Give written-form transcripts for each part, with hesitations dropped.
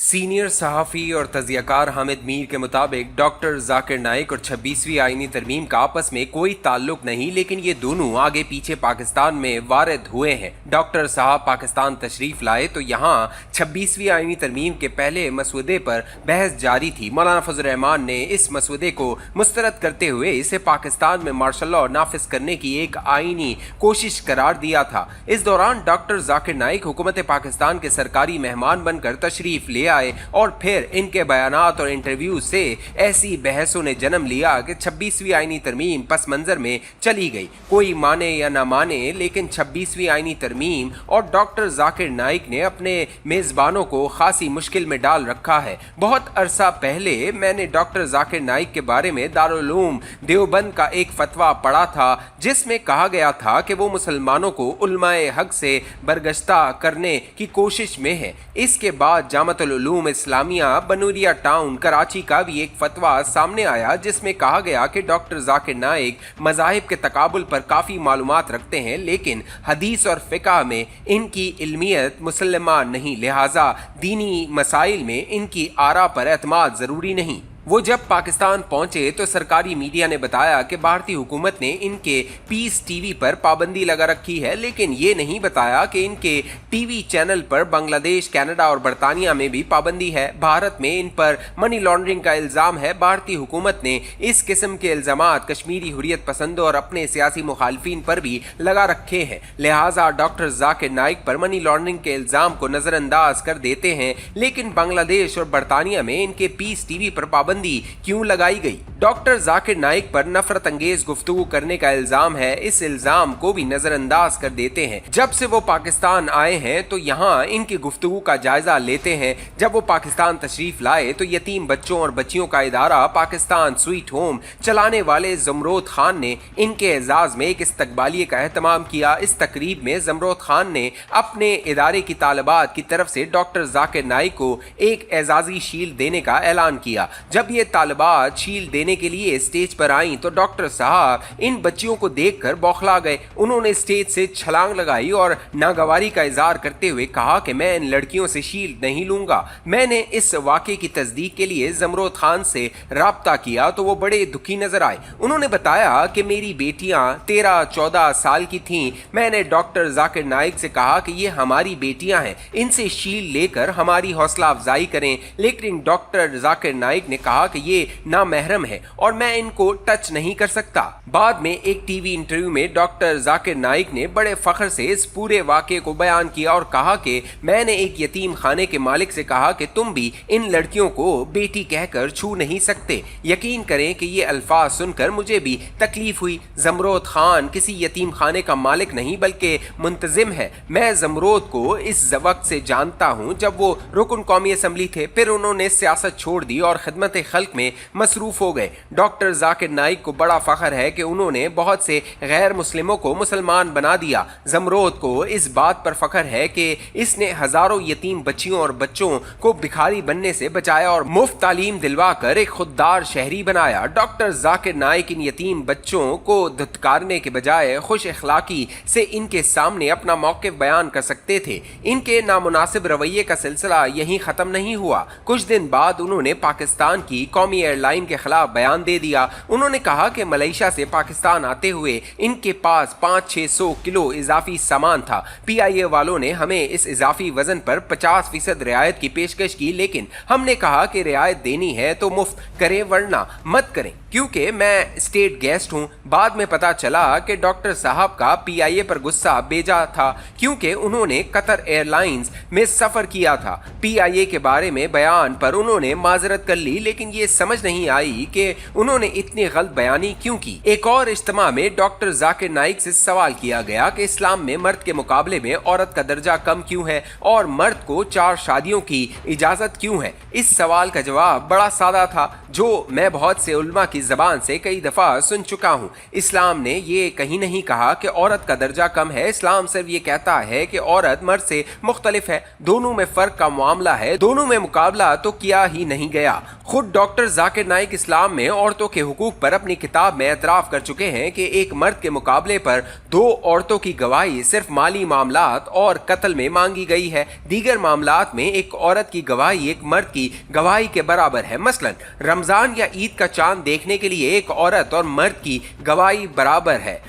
Senior सहाफ़ी और तज़ियाकार हामिद मीर के मुताबिक डॉक्टर जाकिर नाइक और 26वीं आईनी तरमीम का आपस में कोई ताल्लुक नहीं, लेकिन ये दोनों आगे पीछे पाकिस्तान में वारिद हुए हैं। डॉक्टर साहब पाकिस्तान तशरीफ़ लाए तो यहाँ 26वीं आईनी तरमीम के पहले मसवदे पर बहस जारी थी। मौलाना फजल रहमान ने इस मसवदे को मुस्तरद करते हुए इसे पाकिस्तान में मार्शल लॉ नाफिज करने की एक आईनी कोशिश करार दिया था। इस दौरान डॉक्टर जाकिर नाइक हुकूमत पाकिस्तान के सरकारी मेहमान बनकर तशरीफ़ ले आए और फिर इनके बयानात और इंटरव्यू से ऐसी बहसों ने जन्म लिया कि 26वीं आईनी तरमीम पस मंजर में चली गई। कोई माने या ना माने, लेकिन 26वीं आईनी तरमीम और डॉक्टर जाकिर नाइक ने अपने मेज़बानों को खासी मुश्किल में डाल रखा है। बहुत अरसा पहले मैंने डॉक्टर जाकिर नाइक के बारे में दारुल उलूम देवबंद का एक फतवा पढ़ा था, जिसमें कहा गया था कि वो मुसलमानों को उलमाए हक से बरगश्ता करने की कोशिश में है। इसके बाद जामतुल उलूम इस्लामिया बनूरिया टाउन कराची का भी एक फतवा सामने आया, जिसमें कहा गया कि डॉक्टर जाकिर नाइक मज़ाहिब के तकाबुल पर काफ़ी मालूमात रखते हैं, लेकिन हदीस और फ़िक़ह में इनकी इल्मियत मुसल्लमा नहीं, लिहाजा दीनी मसाइल में इनकी आरा पर एतमाद ज़रूरी नहीं। वो जब पाकिस्तान पहुंचे तो सरकारी मीडिया ने बताया कि भारतीय हुकूमत ने इनके पीस टीवी पर पाबंदी लगा रखी है, लेकिन ये नहीं बताया कि इनके टीवी चैनल पर बांग्लादेश, कनाडा और बरतानिया में भी पाबंदी है। भारत में इन पर मनी लॉन्ड्रिंग का इल्ज़ाम है। भारतीय हुकूमत ने इस किस्म के इल्ज़ामात कश्मीरी हुर्रियत पसंदों और अपने सियासी मुखालफिन पर भी लगा रखे हैं, लिहाजा डॉक्टर जाकिर नाइक पर मनी लॉन्ड्रिंग के इल्ज़ाम को नज़रअंदाज कर देते हैं। लेकिन बांग्लादेश और बरतानिया में इनके पीस टीवी पर पाबंदी क्यों लगाई गई? डॉक्टर जाकिर नाइक पर नफरत अंगेज गुफ्तगू करने का इल्जाम है। इस इल्जाम को भी नजरअंदाज कर देते हैं। जब से वो पाकिस्तान आए हैं तो यहाँ इनकी गुफ्तगू का जायजा लेते हैं। जब वो पाकिस्तान तशरीफ लाए तो यतीम बच्चों और बच्चियों का इदारा पाकिस्तान स्वीट होम चलाने वाले जमरोद खान ने इनके एजाज में एक इस्तकबालिये का एहतमाम किया। इस तकरीब में जमरोद खान ने अपने इदारे की तालिबात की तरफ से डॉक्टर जाकिर नाइक को एक एजाजी शील्ड देने का ऐलान किया। जब ये तालिबात शील्ड देने के लिए स्टेज पर आई तो डॉक्टर साहब इन बच्चियों को देखकर बौखला गए। उन्होंने स्टेज से छलांग लगाई और नागवारी का इजहार करते हुए कहा कि मैं इन लड़कियों से शील्ड नहीं लूंगा। मैंने इस वाक़े की तस्दीक के लिए जमरोद खान से राब्ता किया तो वो बड़े दुखी नजर आए। उन्होंने बताया कि मेरी बेटियां 13-14 साल की थीं। मैंने डॉक्टर जाकिर नाइक से कहा कि ये हमारी बेटियां हैं, इनसे शील्ड लेकर हमारी हौसला अफजाई करें, लेकिन डॉक्टर जाकिर नाइक ने कहा कि ये नामहरम है और मैं इनको टच नहीं कर सकता। बाद में एक टीवी इंटरव्यू में डॉक्टर जाकिर नाइक ने बड़े फख्र से इस पूरे वाक़े को बयान किया और कहा कि मैंने एक यतीम खाने के मालिक से कहा कि तुम भी इन लड़कियों को बेटी कहकर छू नहीं सकते। यकीन करें कि ये अल्फाज सुनकर मुझे भी तकलीफ हुई। जमरोद खान किसी यतीम खाने का मालिक नहीं बल्कि मुंतजिम है। मैं जमरोद को इस वक्त से जानता हूँ जब वो रुकन कौमी असम्बली थे, फिर उन्होंने सियासत छोड़ दी और खिदमत खल्क में मसरूफ हो गए। डॉक्टर जाकिर नाइक को बड़ा फख्र है कि उन्होंने बहुत से गैर मुस्लिमों को मुसलमान बना दिया। जमरोद को इस बात पर फख्र है कि इसने हजारों यतीम बच्चियों और बच्चों को भिखारी बनने से बचाया और मुफ्त तालीम दिलवा कर एक खुददार शहरी बनाया। डॉक्टर जाकिर नाइक इन यतीम बच्चों को धुतकारने के बजाय खुश अखलाकी से इनके सामने अपना मौक़िफ़ बयान कर सकते थे। इनके नामुनासिब रवैये का सिलसिला यहीं ख़त्म नहीं हुआ। कुछ दिन बाद उन्होंने पाकिस्तान की कौमी एयरलाइन के खिलाफ बयान दे दिया। उन्होंने कहा कि मलेशिया से पाकिस्तान आते हुए इनके पास 500-600 किलो इजाफी सामान था। PIA वालों ने हमें इस इजाफी वजन पर 50% रियायत की पेशकश की, लेकिन हमने कहा कि रियायत देनी है तो मुफ्त करें वरना मत करें, क्योंकि मैं स्टेट गेस्ट हूँ। बाद में पता चला कि डॉक्टर साहब का PIA पर गुस्सा बेजा था, क्योंकि उन्होंने कतर एयरलाइंस में सफ़र किया था। PIA के बारे में बयान पर उन्होंने माजरत कर ली, लेकिन ये समझ नहीं आई कि उन्होंने इतनी गलत बयानी क्यों की। एक और इज्तिमा में डॉक्टर जाकिर नाइक से सवाल किया गया कि इस्लाम में मर्द के मुकाबले में औरत का दर्जा कम क्यों है और मर्द को 4 शादियों की इजाज़त क्यों है। इस सवाल का जवाब बड़ा सादा था, जो मैं बहुत से उलमा की ज़बान से कई दफ़ा सुन चुका हूँ। इस्लाम ने ये कहीं नहीं कहा कि औरत का दर्जा कम है। इस्लाम सिर्फ ये कहता है कि औरत मर्द से मुख्तलिफ है, दोनों में फ़र्क का मामला है, दोनों में मुकाबला तो किया ही नहीं गया। खुद डॉक्टर जाकिर नाइक इस्लाम में औरतों के हुकूक पर अपनी किताब में एतराफ़ कर चुके हैं कि एक मर्द के मुकाबले पर 2 औरतों की गवाही सिर्फ माली मामलात और कत्ल में मांगी गई है। दीगर मामलात में एक औरत की गवाही एक मर्द की गवाही के बराबर है। मसलन रमजान या ईद का चांद देखने के लिए एक औरत और मर्द की गवाही बराबर है।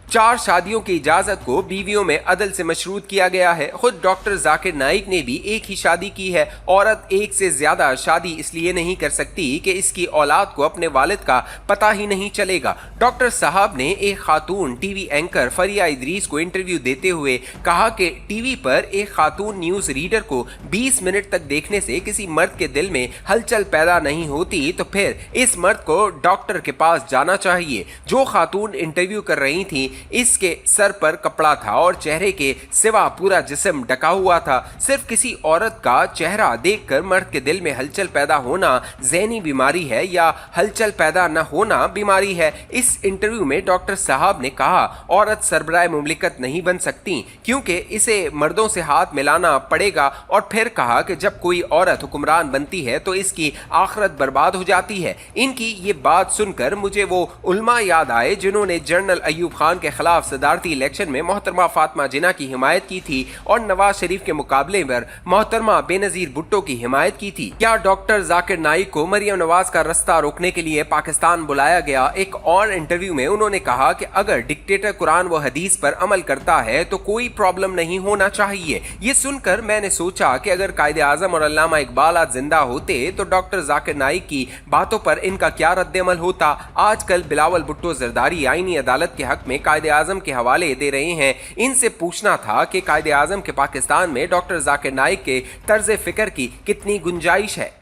4 शादियों की इजाजत को बीवियों में अदल से मशरूत किया गया है। खुद डॉक्टर जाकिर नाइक ने भी एक ही शादी की है। औरत एक से ज्यादा शादी इसलिए नहीं कर सकती कि इसकी औलाद को अपने वालिद का पता ही नहीं चलेगा। डॉक्टर साहब ने एक खातून टीवी एंकर फरिया इदरीस को इंटरव्यू देते हुए कहा कि टीवी पर एक खातून न्यूज रीडर को 20 मिनट तक देखने से किसी मर्द के दिल में हलचल पैदा नहीं होती तो फिर इस मर्द को डॉक्टर के पास जाना चाहिए। जो खातून इंटरव्यू कर रही थी इसके सर पर कपड़ा था और चेहरे के सिवा पूरा जिस्म ढका हुआ था। सिर्फ किसी औरत का चेहरा देखकर मर्द के दिल में हलचल पैदा होना ज़हनी बीमारी है या हलचल पैदा न होना बीमारी है। इस इंटरव्यू में डॉक्टर साहब ने कहा औरत सरबराह मुमलिकत नहीं बन सकती क्योंकि इसे मर्दों से हाथ मिलाना पड़ेगा, और फिर कहा कि जब कोई औरत हुक्मरान बनती है तो इसकी आखिरत बर्बाद हो जाती है। इनकी ये बात सुनकर मुझे वो उल्मा याद आए जिन्होंने जनरल अयूब खान के खिलाफ सदारती इलेक्शन में मोहतरमा फातिमा जिन्ना की हिमायत की थी और नवाज शरीफ के मुकाबले पर मोहतरमा बेनजीर भुट्टो की हिमायत की थी। क्या डॉक्टर जाकिर नाइक को मरियम नवाज का रास्ता रोकने के लिए पाकिस्तान बुलाया गया? एक और इंटरव्यू में उन्होंने कहा कि अगर डिक्टेटर कुरान व हदीस पर अमल करता है तो कोई प्रॉब्लम नहीं होना चाहिए। ये सुनकर मैंने सोचा कि अगर कायदे आजम और अल्लामा इकबाल आज जिंदा होते तो डॉक्टर जाकिर नाइक की बातों पर इनका क्या रद्द-ए-अमल होता। आजकल बिलावल भुट्टो जरदारी आईनी अदालत के हक में कायदे आजम के हवाले दे रहे हैं। इनसे पूछना था कि कायदे आजम के पाकिस्तान में डॉक्टर जाकिर नाइक के तर्ज फिक्र की कितनी गुंजाइश है।